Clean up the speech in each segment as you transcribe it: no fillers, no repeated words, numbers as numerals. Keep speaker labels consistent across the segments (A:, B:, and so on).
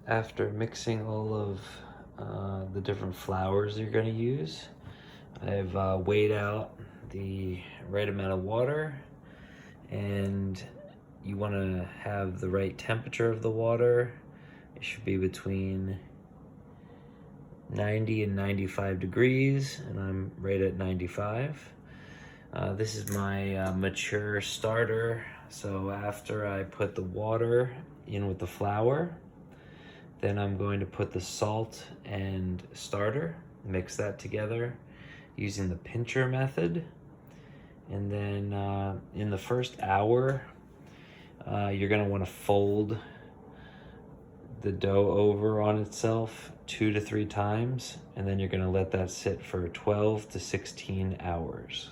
A: After mixing all of the different flours you're going to use, I've weighed out the right amount of water, and you want to have the right temperature of the water. It should be between 90 and 95 degrees, and I'm right at 95. This is my mature starter. So after I put the water in with the flour, then I'm going to put the salt and starter, mix that together using the pincher method. And then in the first hour, you're gonna wanna fold the dough over on itself 2 to 3 times, and then you're gonna let that sit for 12 to 16 hours.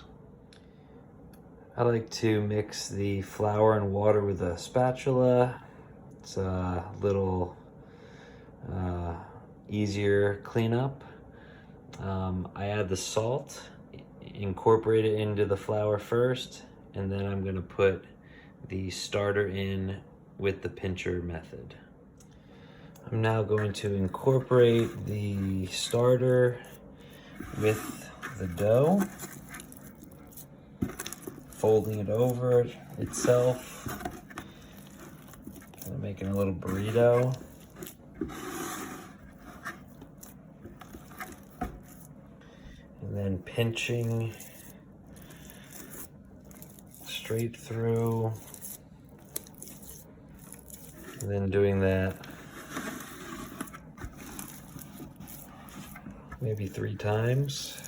A: I like to mix the flour and water with a spatula. It's a little easier cleanup. I add the salt, incorporate it into the flour first, and then I'm gonna put the starter in with the pincher method. I'm now going to incorporate the starter with the dough, folding it over itself, and making a little burrito. And then pinching straight through, and then doing that maybe 3 times.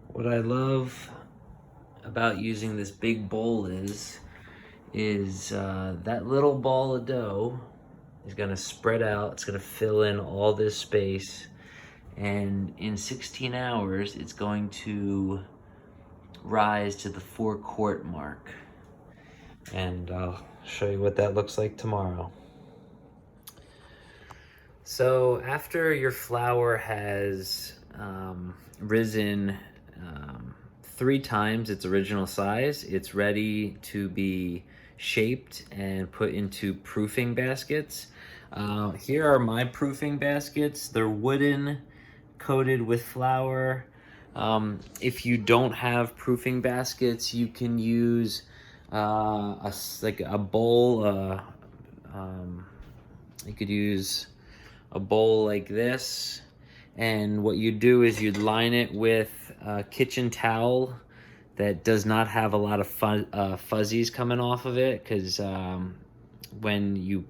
A: What I love about using this big bowl is that little ball of dough is gonna spread out, it's gonna fill in all this space, and in 16 hours, it's going to rise to the 4-quart mark. And I'll show you what that looks like tomorrow. So after your flour has risen 3 times its original size, it's ready to be shaped and put into proofing baskets. Here are my proofing baskets. They're wooden, coated with flour. If you don't have proofing baskets, you can use a bowl. You could use a bowl like this, and what you do is you'd line it with a kitchen towel that does not have a lot of fuzzies coming off of it, because when you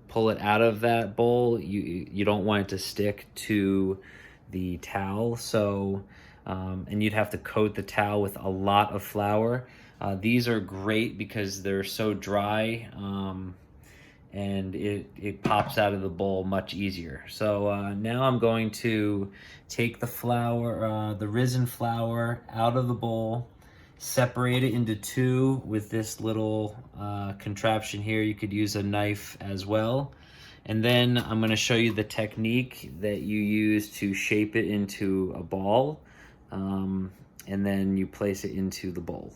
A: pull it out of that bowl, you don't want it to stick to the towel. So and you'd have to coat the towel with a lot of flour. These are great because they're so dry, and it pops out of the bowl much easier. So now I'm going to take the flour, the risen flour, out of the bowl, separate it into 2 with this little contraption here. You could use a knife as well. And then I'm gonna show you the technique that you use to shape it into a ball, and then you place it into the bowl.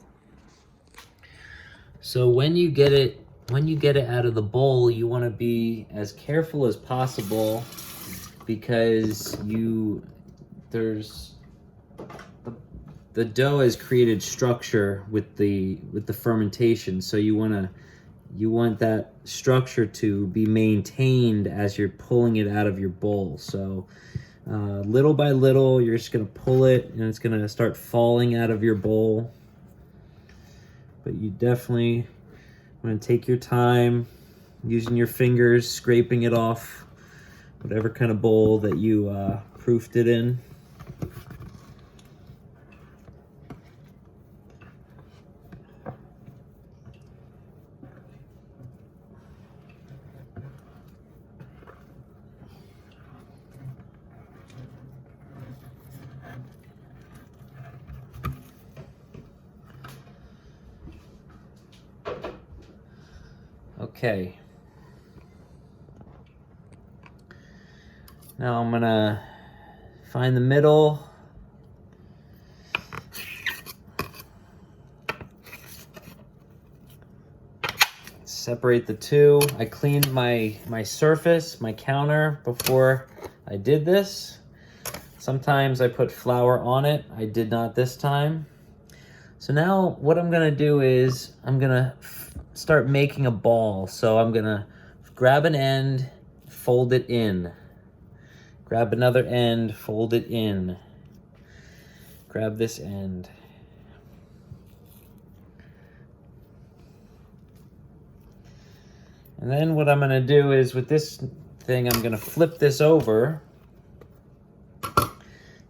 A: So when you get it out of the bowl, you want to be as careful as possible, because the dough has created structure with the fermentation. So you want that structure to be maintained as you're pulling it out of your bowl. So little by little, you're just gonna pull it, and it's gonna start falling out of your bowl. But you definitely want to take your time, using your fingers, scraping it off whatever kind of bowl that you proofed it in. Okay. Now I'm gonna Find the middle. Separate the two. I cleaned my surface, my counter, before I did this. Sometimes I put flour on it. I did not this time. So now what I'm gonna do is I'm gonna start making a ball. So I'm gonna grab an end, fold it in. Grab another end, fold it in. Grab this end. And then what I'm gonna do is with this thing, I'm gonna flip this over,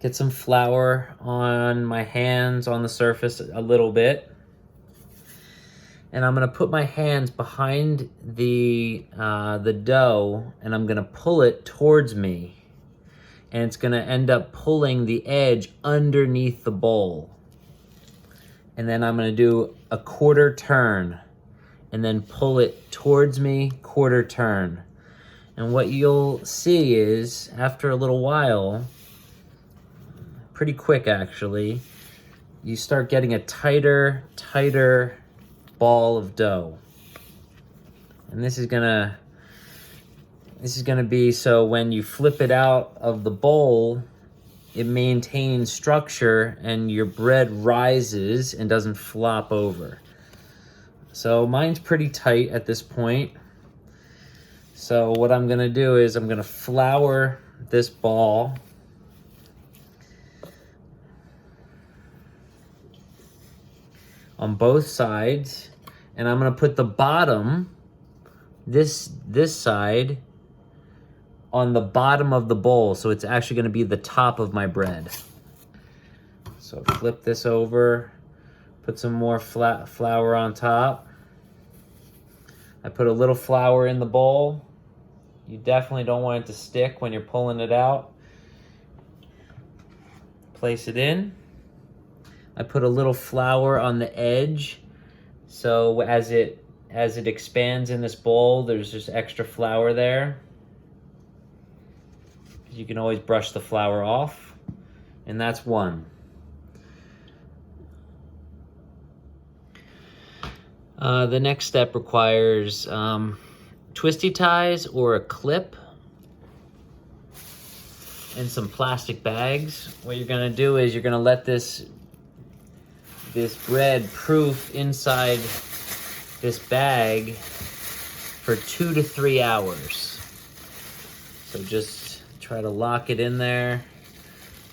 A: get some flour on my hands on the surface a little bit. And I'm gonna put my hands behind the dough and I'm gonna pull it towards me. And it's gonna end up pulling the edge underneath the bowl. And then I'm gonna do a quarter turn and then pull it towards me, quarter turn. And what you'll see is, after a little while, pretty quick actually, you start getting a tighter ball of dough. And this is gonna be so when you flip it out of the bowl, it maintains structure and your bread rises and doesn't flop over. So mine's pretty tight at this point. So what I'm gonna do is I'm gonna flour this ball. On both sides, and I'm gonna put the bottom, this side, on the bottom of the bowl, so it's actually gonna be the top of my bread. So flip this over, put some more flour on top. I put a little flour in the bowl. You definitely don't want it to stick when you're pulling it out. Place it in. I put a little flour on the edge, so as it expands in this bowl, there's just extra flour there. You can always brush the flour off, and that's one. The next step requires twisty ties or a clip and some plastic bags. What you're gonna do is you're gonna let this bread proof inside this bag for 2 to 3 hours. So just try to lock it in there.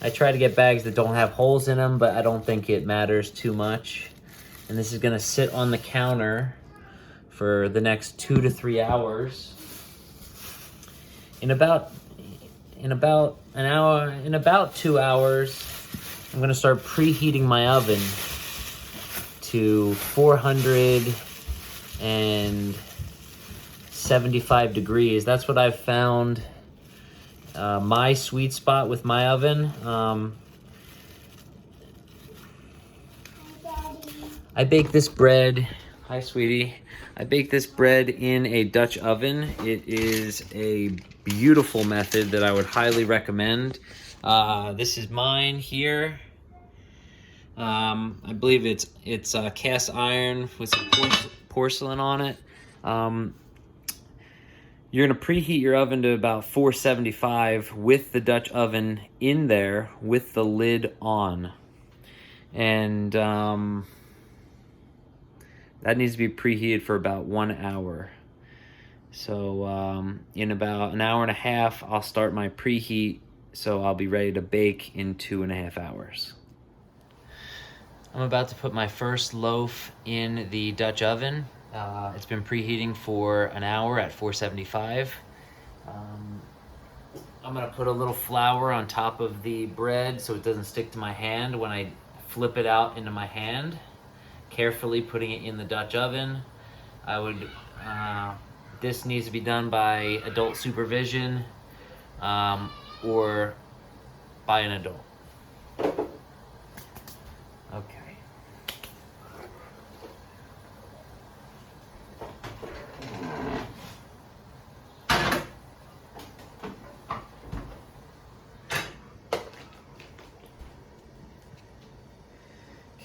A: I try to get bags that don't have holes in them, but I don't think it matters too much. And this is gonna sit on the counter for the next 2 to 3 hours. In about 2 hours, I'm gonna start preheating my oven to 475 degrees. That's what I've found my sweet spot with my oven. I bake this bread, hi sweetie. I bake this bread in a Dutch oven. It is a beautiful method that I would highly recommend. This is mine here. I believe it's cast iron with some porcelain on it. You're gonna preheat your oven to about 475 with the Dutch oven in there with the lid on. And that needs to be preheated for about 1 hour. So in about an hour and a half, I'll start my preheat, so I'll be ready to bake in 2.5 hours. I'm about to put my first loaf in the Dutch oven. It's been preheating for an hour at 475. I'm gonna put a little flour on top of the bread so it doesn't stick to my hand when I flip it out into my hand. Carefully putting it in the Dutch oven. This needs to be done by adult supervision or by an adult. Okay.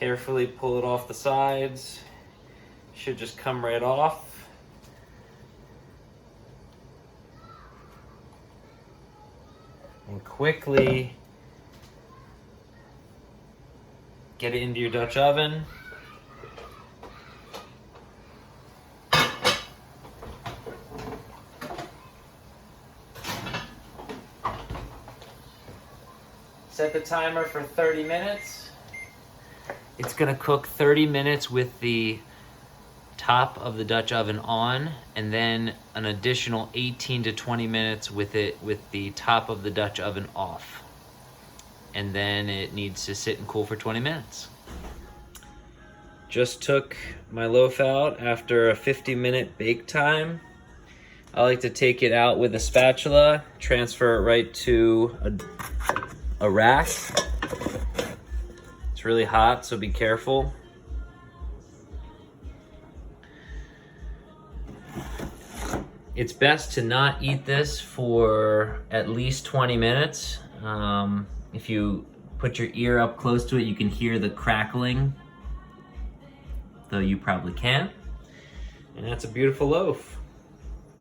A: Carefully pull it off the sides. Should just come right off. And quickly get it into your Dutch oven. Set the timer for 30 minutes. It's gonna cook 30 minutes with the top of the Dutch oven on, and then an additional 18 to 20 minutes with the top of the Dutch oven off. And then it needs to sit and cool for 20 minutes. Just took my loaf out after a 50-minute bake time. I like to take it out with a spatula, transfer it right to a rack. It's really hot, so be careful. It's best to not eat this for at least 20 minutes. If you put your ear up close to it, you can hear the crackling, though you probably can't. And that's a beautiful loaf.